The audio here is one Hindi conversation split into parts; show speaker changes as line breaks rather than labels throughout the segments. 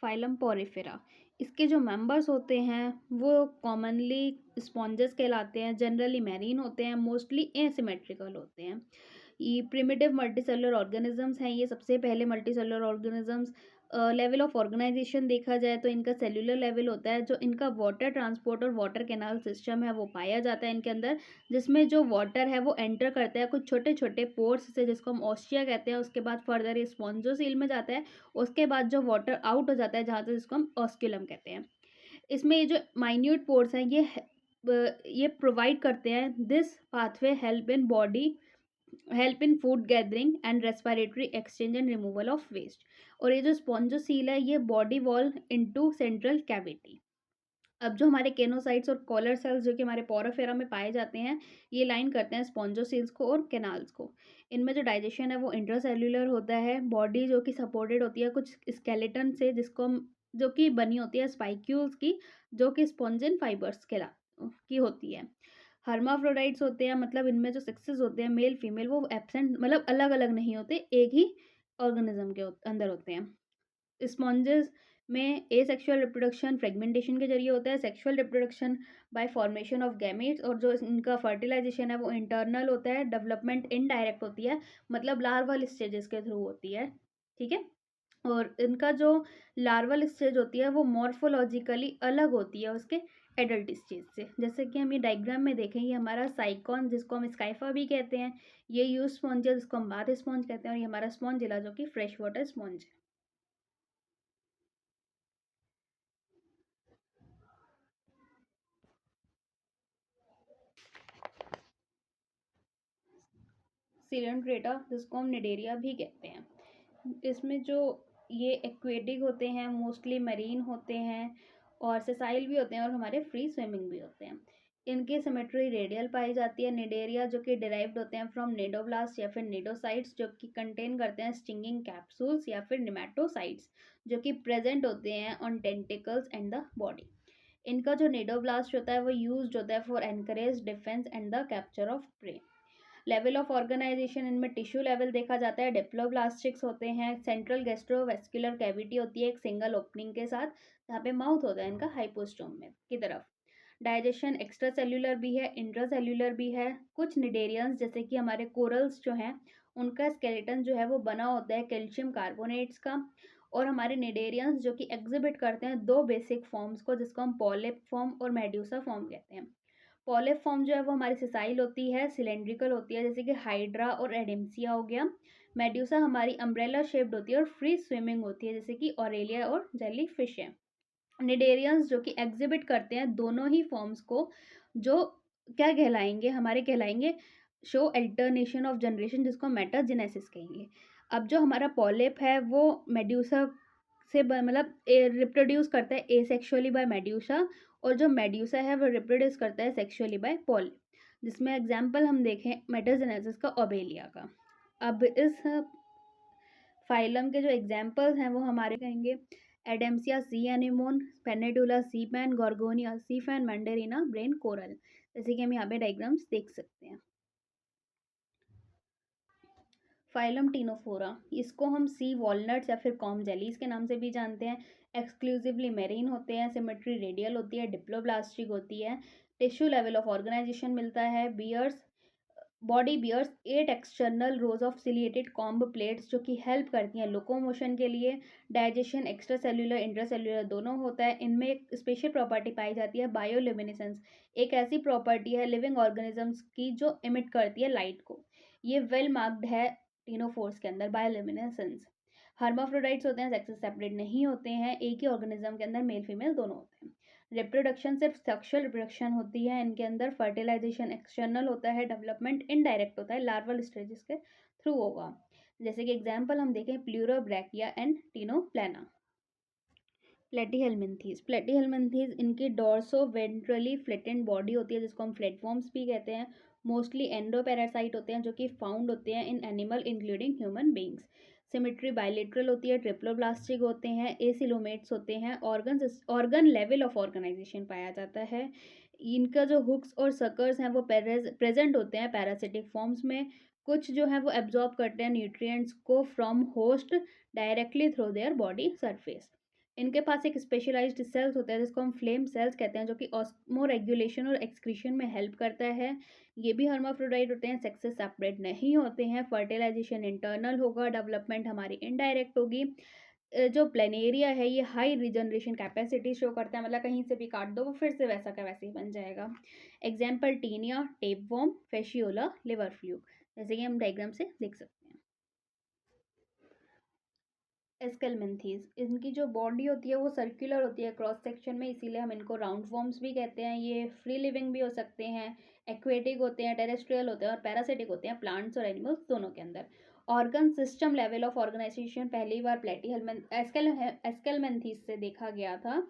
Phylum Porifera. इसके जो मेंबर्स होते हैं वो कॉमनली स्पॉन्जेस कहलाते हैं, जनरली मैरीन होते हैं, मोस्टली एसिमेट्रिकल होते हैं। ये प्रिमिटिव मल्टीसेलुलर ऑर्गेनिजम्स हैं, ये सबसे पहले multicellular organisms. Level of organisation देखा जाए तो इनका सेल्यूलर लेवल होता है, जो इनका वाटर ट्रांसपोर्ट और वाटर कैनाल सिस्टम है वो पाया जाता है इनके अंदर, जिसमें जो वाटर है वो एंटर करता है कुछ छोटे छोटे पोर्स से, जिसको हम ऑस्टिया कहते हैं। उसके बाद फर्दर ये स्पॉन्जोसील में जाता है, उसके बाद जो वाटर आउट हो जाता है जहाँ से, जिसको हम ऑस्क्यूलम कहते हैं। इसमें ये जो माइन्यूट पोर्स हैं ये प्रोवाइड करते हैं, this pathway help in food gathering and respiratory exchange and removal of waste. और ये जो स्पॉन्जोसील है ये body wall into central cavity. अब जो हमारे केनोसाइट्स और कॉलर सेल्स जो कि हमारे पोरोफेरा में पाए जाते हैं, ये लाइन करते हैं स्पॉन्जोसील्स को और कैनाल्स को। इनमें जो डाइजेशन है वो इंट्रासेल्यूलर होता है। बॉडी जो कि सपोर्टेड होती है कुछ स्केलेटन से, जिसको हम जो कि बनी होती है स्पाइक्यूल्स की, जो कि स्पॉन्जिन फाइबर्स की होती है। हर्माफ्रोडाइट्स होते हैं, मतलब इनमें जो सेक्सेस होते हैं मेल फीमेल वो एब्सेंट, मतलब अलग अलग नहीं होते, एक ही ऑर्गेनिज्म के अंदर होते हैं। स्पॉन्जेस में एसेक्सुअल रिप्रोडक्शन फ्रेगमेंटेशन के जरिए होता है, sexual reproduction by formation of gametes, और जो इनका फर्टिलाइजेशन है वो इंटरनल होता है। डेवलपमेंट इनडायरेक्ट होती है, मतलब लार्वल स्टेजेस के थ्रू होती है। ठीक है। और इनका जो लार्वल स्टेज होती है वो मॉर्फोलॉजिकली अलग होती है उसके एडल्ट स्टेज से। जैसे कि हम ये डायग्राम में देखें, ये हमारा साइकॉन जिसको हम स्काइफा भी कहते हैं, ये यूज स्पॉन्ज जिसको हम बाथ स्पॉन्ज कहते हैं, और ये हमारा स्पॉन्जिला जो कि फ्रेश वाटर स्पॉन्ज है। सिलेंट्रेटा जिसको हम निडेरिया भी कहते हैं, इसमें जो ये एक्वेटिक होते हैं, मोस्टली मरीन होते हैं, और सेसाइल भी होते हैं, और हमारे फ्री स्विमिंग भी होते हैं। इनकी सिमेट्री रेडियल पाई जाती है। निडेरिया जो कि डिराइव्ड होते हैं फ्रॉम निडोब्लास्ट या फिर निडोसाइट्स, जो कि कंटेन करते हैं स्टिंगिंग कैप्सूल्स या फिर निमेटोसाइट्स, जो कि प्रेजेंट होते हैं on tentacles and the body. इनका जो निडोब्लास्ट होता है वो यूज होता है for anchorage defence and the capture of prey. Level of organisation इनमें टिश्यू लेवल देखा जाता है, डिप्लोब्लास्टिक्स होते हैं, सेंट्रल गैस्ट्रोवेस्कुलर कैविटी होती है एक सिंगल ओपनिंग के साथ, जहाँ पे माउथ होता है इनका हाइपोस्टोम में की तरफ। डाइजेशन एक्स्ट्रा सेल्यूलर भी है, इंट्रा सेल्यूलर भी है। कुछ निडेरियंस जैसे कि हमारे कोरल्स जो हैं, उनका स्केलेटन जो है वो बना होता है कैल्शियम कार्बोनेट्स का। और हमारे निडेरियंस जो कि एग्जिबिट करते हैं दो बेसिक फॉर्म्स को, जिसको हम पॉलिप फॉर्म और मेड्यूसा फॉर्म कहते हैं। पॉलिप फॉर्म जो है वो हमारी सिसाइल होती है, सिलेंड्रिकल होती है, जैसे कि हाइड्रा और एडेम्सिया हो गया। मेड्यूसा हमारी अम्ब्रेला शेप्ड होती है और फ्री स्विमिंग होती है, जैसे कि ऑरेलिया और जेली फिश है। निडेरियंस जो कि एग्जिबिट करते हैं दोनों ही फॉर्म्स को, जो क्या कहलाएंगे, हमारे कहलाएंगे शो अल्टरनेशन ऑफ जनरेशन, जिसको मेटाजेनेसिस कहेंगे। अब जो हमारा पॉलिप है वो मेड्यूसा से मतलब रिप्रोड्यूस करता है एसेक्सुअली बाय मेड्यूसा, और जो मेड्यूसा है वो रिप्रोड्यूस करता है सेक्सुअली बाय पॉलिप। जिसमें एग्जाम्पल हम देखें मेटाजेनेसिस का, ओबेलिया का। अब इस फाइलम के जो एग्जाम्पल्स हैं वो हमारे कहेंगे एडेम्सिया सी एनिमोन, पेनेडुला सी पैन, गॉर्गोनिया सी फैन, मैंडेरिना ब्रेन कोरल, जैसे कि हम यहाँ पे डायग्राम्स देख सकते हैं। फाइलम टीनोफोरा, इसको हम सी वॉलनट्स या फिर कॉम जेलीज के नाम से भी जानते हैं। एक्सक्लूसिवली मेरीन होते हैं, सिमेट्री रेडियल होती है, डिप्लोब्लास्टिक होती है। टिश्यू लेवल ऑफ ऑर्गेनाइजेशन मिलता है। Bears body bears 8 external rows of ciliated comb plates, जो कि हेल्प करती हैं लोकोमोशन के लिए। डाइजेशन एक्स्ट्रा सेल्यूलर इंट्रासेल्यूलर दोनों होता है। इनमें एक स्पेशल प्रॉपर्टी पाई जाती है बायोल्यूमिनेसेंस, एक ऐसी प्रॉपर्टी है लिविंग ऑर्गेनिजम्स की जो इमिट करती है लाइट को। ये वेल मार्क्ड है टीनोफोर्स के अंदर बायोल्यूमिनेसेंस। हर्माफ्रोडाइट्स होते हैं, सेक्सेस सेपरेट नहीं होते हैं, एक ही ऑर्गेनिज्म के अंदर मेल फीमेल दोनों होते हैं। रिप्रोडक्शन सिर्फ सेक्सुअल रिप्रोडक्शन होती है इनके अंदर। फर्टिलाइजेशन एक्सटर्नल होता है, डेवलपमेंट इनडायरेक्ट होता है, लार्वल स्टेजेस के थ्रू होगा। जैसे कि एग्जांपल हम देखें प्लूरोब्रैकिया एंड टीनोप्लाना। प्लेटीहेलमिन्थीज इनकी डॉर्सो वेंट्रली फ्लैटेंड बॉडी होती है, जिसको हम फ्लैटफॉर्म्स भी कहते हैं। मोस्टली एंडोपैरासाइट होते हैं, जो कि फाउंड होते हैं in animal including human beings. Symmetry bilateral होती है, ट्रिप्लोब्लास्टिक होते हैं, एसिलोमेट्स होते हैं। ऑर्गन लेवल ऑफ ऑर्गेनाइजेशन पाया जाता है। इनका जो हुक्स और सकर्स हैं वो प्रेजेंट होते हैं पैरासिटिक फॉर्म्स में। कुछ जो है वो एब्जॉर्ब करते हैं न्यूट्रिएंट्स को from host directly through their body surface. इनके पास एक स्पेशलाइज्ड सेल्स होता है जिसको हम फ्लेम सेल्स कहते हैं, जो कि ऑस्मो रेगुलेशन और एक्सक्रीशन में हेल्प करता है। ये भी हर्माफ्रोडाइट होते हैं, सेक्स से सेपरेट नहीं होते हैं। फर्टिलाइजेशन इंटरनल होगा, डेवलपमेंट हमारी इनडायरेक्ट होगी। जो प्लेनेरिया है ये हाई रिजनरेशन कैपेसिटी शो करता है, मतलब कहीं से भी काट दो वो फिर से वैसा का वैसे ही बन जाएगा। Example Taenia, tapeworm, Fasciola, liver fluke, जैसे कि हम डायग्राम से देख सकते हैं। एस्केलमेंथीज, इनकी जो बॉडी होती है वो सर्कुलर होती है क्रॉस सेक्शन में, इसीलिए हम इनको राउंड वॉर्म्स भी कहते हैं। ये फ्री लिविंग भी हो सकते हैं, एक्वेटिक होते हैं, टेरेस्ट्रियल होते हैं और पैरासिटिक होते हैं, प्लांट्स और एनिमल्स दोनों के अंदर। Organ system level of organisation पहली बार एस्केलमेंथीज से देखा गया था।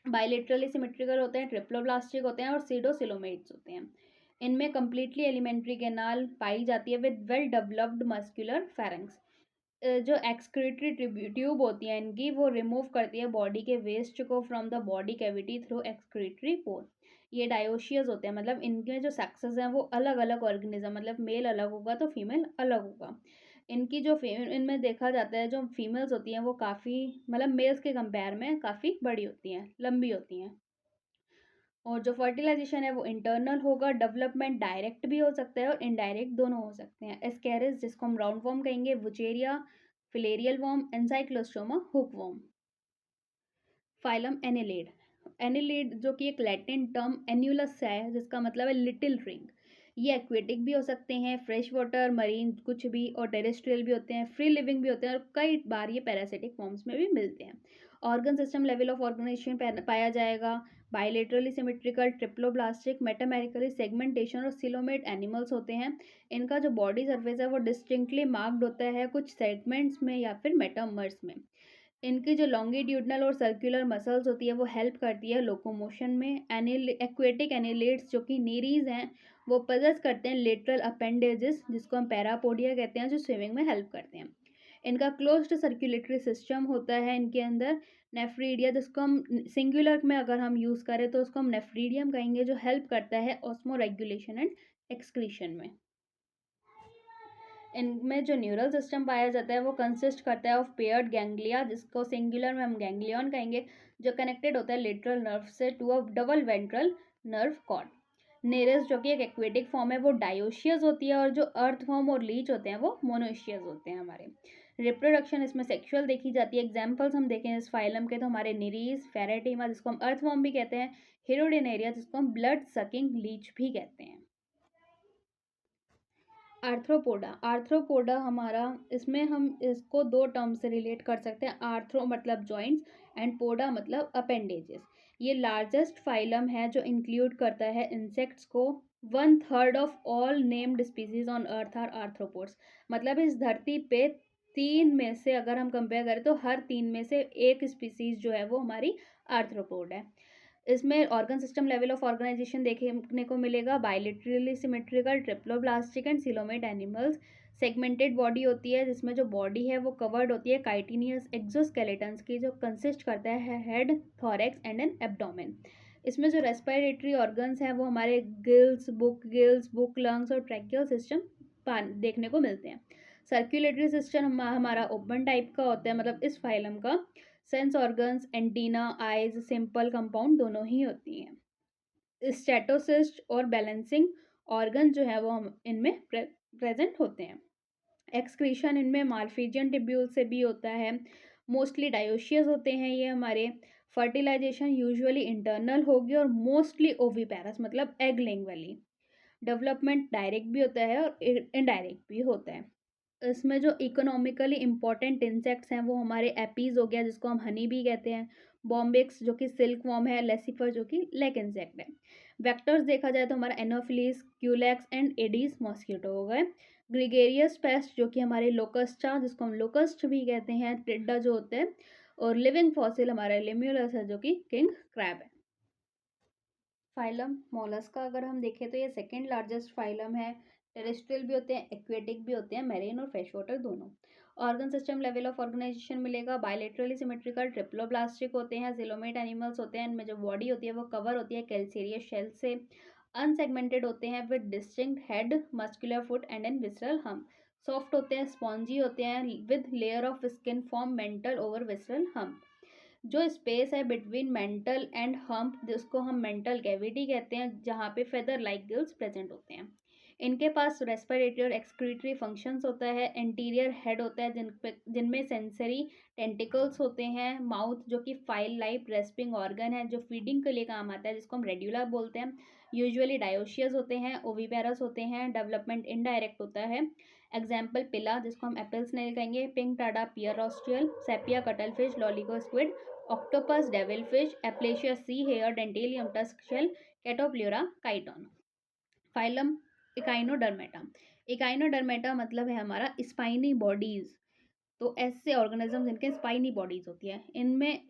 बायलेटरली सिमेट्रिकल होते हैं, ट्रिप्लोब्लास्टिक होते हैं और सीडोसिलोमेट्स होते हैं। इनमें कंप्लीटली एलिमेंट्री कैनाल पाई जाती है with well developed muscular pharynx. जो एक्सक्रीटरी ट्यूब होती है इनकी, वो रिमूव करती है बॉडी के वेस्ट को from the body cavity through excretory पोर। ये डायोशियस होते हैं, मतलब इनके जो सेक्सेस हैं वो अलग अलग ऑर्गेनिज्म, मतलब मेल अलग होगा तो फीमेल अलग होगा। इनकी जो इनमें देखा जाता है जो फीमेल्स होती हैं वो काफ़ी, मतलब मेल्स के कंपेयर में काफ़ी बड़ी होती हैं, लंबी होती हैं। और जो फर्टिलाइजेशन है वो इंटरनल होगा, डेवलपमेंट डायरेक्ट भी हो सकता है और इनडायरेक्ट दोनों हो सकते हैं। एस्केरिस, जिसको हम राउंड वॉर्म कहेंगे, Wuchereria, filarial worm, Ancylostoma, hook worm. Phylum annelid, annelid जो कि एक लैटिन टर्म एन्यूलस से है जिसका मतलब है लिटिल रिंग। ये एक्वेटिक भी हो सकते हैं, फ्रेश वाटर, मरीन कुछ भी, और टेरेस्ट्रियल भी होते हैं, फ्री लिविंग भी होते हैं और कई बार ये पैरासिटिक फॉर्म्स में भी मिलते हैं। Organ system level of organisation पाया जाएगा। Bilaterally symmetrical, triploblastic, metamerically segmentation और सिलोमेट एनिमल्स होते हैं। इनका जो बॉडी सर्फेस है वो डिस्टिंक्टली मार्क्ड होता है कुछ सेगमेंट्स में या फिर मेटामर्स में। इनकी जो लॉन्गिट्यूडनल और सर्कुलर मसल्स होती है वो हेल्प करती है लोकोमोशन में। एक्वेटिक एनिलेट्स जो कि नीरीज हैं वो पजेस करते हैं लेटरल अपेंडेजेस जिसको हम पैरापोडिया कहते हैं, जो स्विमिंग में हेल्प करते हैं। इनका क्लोज्ड सर्कुलेटरी सिस्टम होता है इनके अंदर। नेफ्रीडिया, जिसको हम सिंगुलर में अगर हम यूज़ करें तो उसको हम नेफ्रीडियम कहेंगे, जो हेल्प करता है ऑस्मो रेगुलेशन एंड एक्सक्रीशन में। इनमें जो न्यूरल सिस्टम पाया जाता है वो कंसिस्ट करता है ऑफ पेयर्ड गैंग्लिया, जिसको सिंगुलर में हम गैंग्लियन कहेंगे, जो कनेक्टेड होता है लेटरल नर्व से to a double ventral nerve cord. Nereis जो कि एक एक्वेटिक फॉर्म है वो डायोशियस होती है, और जो अर्थ फॉर्म और लीच होते हैं वो मोनोशियस होते हैं हमारे। रिप्रोडक्शन इसमें सेक्सुअल देखी जाती है। एग्जाम्पल्स हम देखें इस फाइलम के तो हमारे निरीज, फेरेटिमा जिसको हम अर्थ फॉर्म भी कहते हैं, हिरोडिनेरिया जिसको हम ब्लड सकिंग लीच भी कहते हैं। आर्थ्रोपोडा, आर्थ्रोपोडा हमारा, इसमें हम इसको दो टर्म से रिलेट कर सकते हैं। आर्थ्रो मतलब जॉइंट्स एंड पोडा मतलब अपेंडेजेस। ये लार्जेस्ट फाइलम है जो इंक्लूड करता है इंसेक्ट्स को। 1/3 of all named species on earth are arthropods, मतलब इस धरती पे 3 में से अगर हम कंपेयर करें तो हर 3 में से एक स्पीसीज जो है वो हमारी आर्थ्रोपोड है। इसमें organ system level of organisation देखने को मिलेगा। Bilaterally symmetrical, triploblastic and coelomate animals. Segmented body होती है जिसमें जो बॉडी है वो कवर्ड होती है काइटिनियस एक्सोस्केलेटन्स की, जो कंसिस्ट करता है head, thorax and an abdomen. इसमें जो रेस्पिरेटरी ऑर्गन्स हैं वो हमारे गिल्स, बुक, लंग्स और ट्रैकियल सिस्टम देखने को मिलते हैं। सर्कुलेटरी सिस्टम हमारा ओपन टाइप का होता है, मतलब इस फाइलम का। Sense organs, antenna, eyes, simple compound दोनों ही होती हैं। स्टेटोसिस्ट और बैलेंसिंग ऑर्गन जो है वो हम इनमें प्रेजेंट होते हैं। एक्सक्रीशन इनमें मार्फिजियन टिब्यूल से भी होता है। मोस्टली डायोशियस होते हैं ये हमारे। फर्टिलाइजेशन यूजुअली इंटरनल होगी और मोस्टली ओविपेरस मतलब एग लेइंग वाली। डेवलपमेंट डायरेक्ट भी होता है और इनडायरेक्ट भी होता है। इसमें जो इकोनॉमिकली इम्पॉर्टेंट इंसेक्ट्स हैं वो हमारे एपीज हो गया जिसको हम हनी भी कहते हैं, बॉम्बिक्स जो कि सिल्क वॉर्म है, लेसिफर जो कि लेक इंसेक्ट है। वेक्टर्स देखा जाए तो हमारा एनोफिलीज, क्यूलैक्स एंड एडीज मॉस्किटो हो गए। ग्रिगेरियस पेस्ट जो कि हमारे लोकस्टा जिसको हम लोकस्ट भी कहते हैं, टिड्डा जो होते हैं। और लिविंग फॉसिल हमारा लिम्यूलस है जो कि किंग क्रैब है। फाइलम मोलस्का अगर हम देखें तो ये सेकेंड लार्जेस्ट फाइलम है। टेरेस्ट्रियल भी होते हैं, एक्वेटिक भी होते हैं, मैरीन और फ्रेश वाटर दोनों। Organ system level of organisation मिलेगा। बायलेटरली सिमेट्रिकल, ट्रिप्लोब्लास्टिक होते हैं, सिलोमेट एनिमल्स होते हैं। इनमें जो बॉडी होती है वो कवर होती है कैल्सेरियस शेल से। अनसेगमेंटेड होते हैं with distinct head, muscular foot and an visceral hump. Soft होते हैं, स्पॉन्जी होते हैं, with layer of skin form mantle over visceral hump. जो स्पेस है बिटवीन मेंटल एंड हम्प जिसको हम मेंटल कैविटी कहते हैं, जहाँ पे फेदर लाइक गिल्स प्रेजेंट होते हैं। इनके पास रेस्पिरेटरी और एक्सक्रीटरी फंक्शंस होता है। एंटीरियर हेड होता है जिनमें सेंसरी टेंटिकल्स होते हैं। माउथ जो कि फाइल लाइक रेस्पिंग ऑर्गन है जो फीडिंग के लिए काम आता है, जिसको हम रेड्यूला बोलते हैं। यूजुअली डायोशियस होते हैं, ओविपेरस होते हैं। डेवलपमेंट इनडायरेक्ट होता है। एग्जाम्पल पिला जिसको हम एप्पल स्नेल कहेंगे, pinctada pearl oyster, sepia cuttle fish, loligo squid, octopus devil fish, aplysia sea hare, dentalium tusk shell, chaetopleura chiton. Phylum echinodermata. Echinodermata मतलब है हमारा स्पाइनी बॉडीज। तो ऐसे ऑर्गेनिज्म जिनके स्पाइनी बॉडीज होती है, इनमें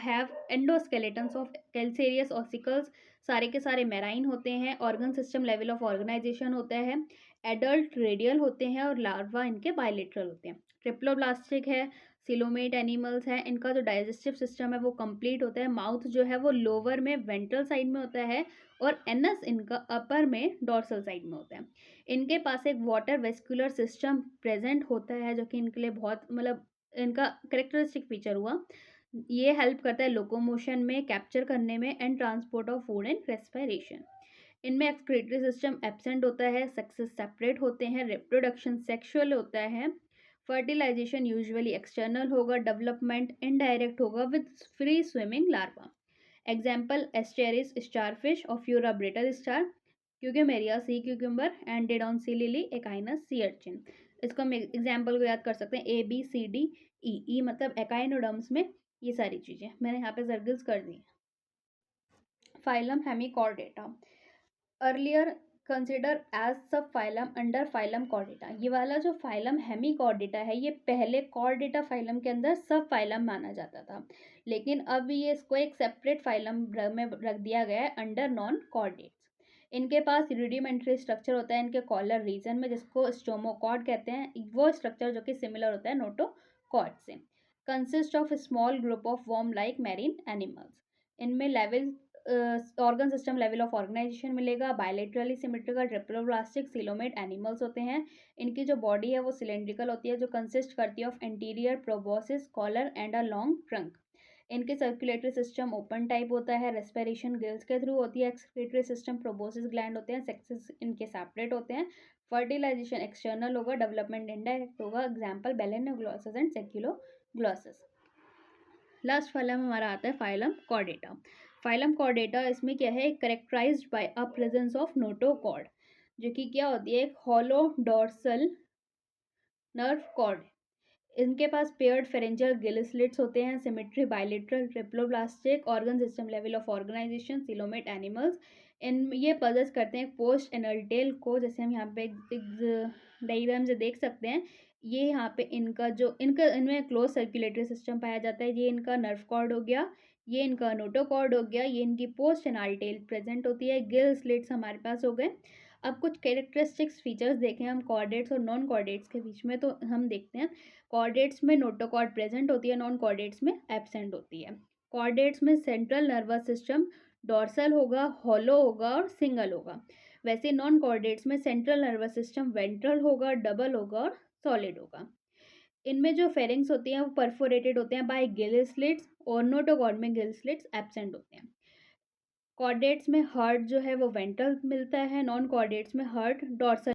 have endoskeletons of calcareous ossicles. सारे के सारे मेराइन होते हैं। Organ system level of organisation होता है। एडल्ट रेडियल होते हैं और लार्वा इनके बायलेटरल होते हैं। ट्रिप्लोब्लास्टिक है। सिलोमेट एनिमल्स हैं। इनका जो डाइजेस्टिव सिस्टम है वो कंप्लीट होता है। माउथ जो है वो लोअर में वेंट्रल साइड में होता है और एनस इनका अपर में डॉर्सल साइड में होता है। इनके पास एक वाटर वेस्कुलर सिस्टम प्रेजेंट होता है जो कि इनके लिए बहुत मतलब इनका करेक्टरिस्टिक फीचर हुआ। ये हेल्प करता है लोकोमोशन में, कैप्चर करने में and transport of food and respiration. इनमें एक्सक्रीटरी सिस्टम एब्सेंट होता है। सेक्सेस सेपरेट होते हैं। रिप्रोडक्शन सेक्सुअल होता है। फर्टिलाइजेशन यूजुअली एक्सटर्नल होगा। डेवलपमेंट इनडायरेक्ट होगा with free swimming larva. Example Asterias starfish, Ophiura brittle star, Cucumaria sea cucumber and Antedon sea lily, Echinus sea urchin. इसको हम एग्जाम्पल को याद कर सकते हैं, A B C D E. ई मतलब एकाइनोडर्म्स में ये सारी चीज़ें मैंने यहाँ पे सर्कल्स कर दी। Phylum Hemichordata, earlier consider as sub phylum under phylum Chordata. ये वाला जो फाइलम हेमिकॉर्डेटा है ये पहले कॉर्डेटा फाइलम के अंदर सब फाइलम माना जाता था, लेकिन अब ये इसको एक सेपरेट फाइलम में रख दिया गया है अंडर नॉन कॉर्डेट्स। इनके पास रूडिमेंट्री स्ट्रक्चर होता है इनके कॉलर रीजन में, जिसको स्टोमोकॉर्ड कहते हैं। वो स्ट्रक्चर जो कि सिमिलर होता है नोटोकॉर्ड से। Consist of small group of worm like marine animals. इनमें level organ system level of organisation मिलेगा। Bilaterally symmetrical triploblastic coelomate animals होते हैं। इनकी जो बॉडी है वो सिलेंड्रिकल होती है जो कंसिस्ट करती है of anterior proboscis, collar and a long trunk. इनके सर्कुलेटरी सिस्टम ओपन टाइप होता है। रेस्पिरेशन गिल्स के थ्रू होती है। एक्सक्रीटरी सिस्टम प्रोबोसिस ग्लैंड होते हैं। सेक्सेस इनके सेपरेट होते हैं। फर्टिलाइजेशन एक्सटर्नल होगा। डेवलपमेंट इनडायरेक्ट होगा। Example Balanoglossus and Saccoglossus. Last phylum हमारा आता है फाइलम कॉर्डेटा। फाइलम कॉर्डेटा इसमें क्या है, characterised by a presence of notochord, जो कि क्या होती है एक हॉलो डॉर्सल नर्व कॉर्ड। इनके पास पेयर्ड फेरेंजियल गिल स्लिट्स होते हैं। Symmetry bilateral triploblastic. Organ system level of organization coelomate animals. इन ये पजेस करते हैं पोस्ट एनल्टेल को, जैसे हम यहाँ पे एक डायग्राम से देख सकते हैं। ये यहाँ पे इनका जो इनमें क्लोज सर्कुलेटरी सिस्टम पाया जाता है। ये इनका नर्व कॉर्ड हो गया, ये इनका नोटोकॉर्ड हो गया, ये इनकी पोस्ट एनाल्टेल प्रेजेंट होती है। गिल स्लिट्स हमारे पास हो गए। अब कुछ कैरेक्टरिस्टिक्स फीचर्स देखें हम कॉर्डेट्स और नॉन कॉर्डेट्स के बीच में, तो हम देखते हैं कॉर्डेट्स में नोटोकॉर्ड प्रेजेंट होती है, नॉन कॉर्डेट्स में एब्सेंट होती है। कॉर्डेट्स में सेंट्रल नर्वस सिस्टम डॉर्सल होगा, हॉलो होगा और सिंगल होगा। वैसे नॉन कॉर्डेट्स में सेंट्रल नर्वस सिस्टम वेंट्रल होगा, डबल होगा और सॉलिड होगा। इनमें जो फेरिंग्स होती हैं वो परफोरेटेड होते हैं बाय गिल स्लिट्स और नोटोकॉर्ड में गिल स्लिट्स एब्सेंट होते हैं। कॉर्डेट्स में हार्ट जो है वो वेंट्रल मिलता है, नॉन कॉर्डेट्स में हार्ट डॉर्सल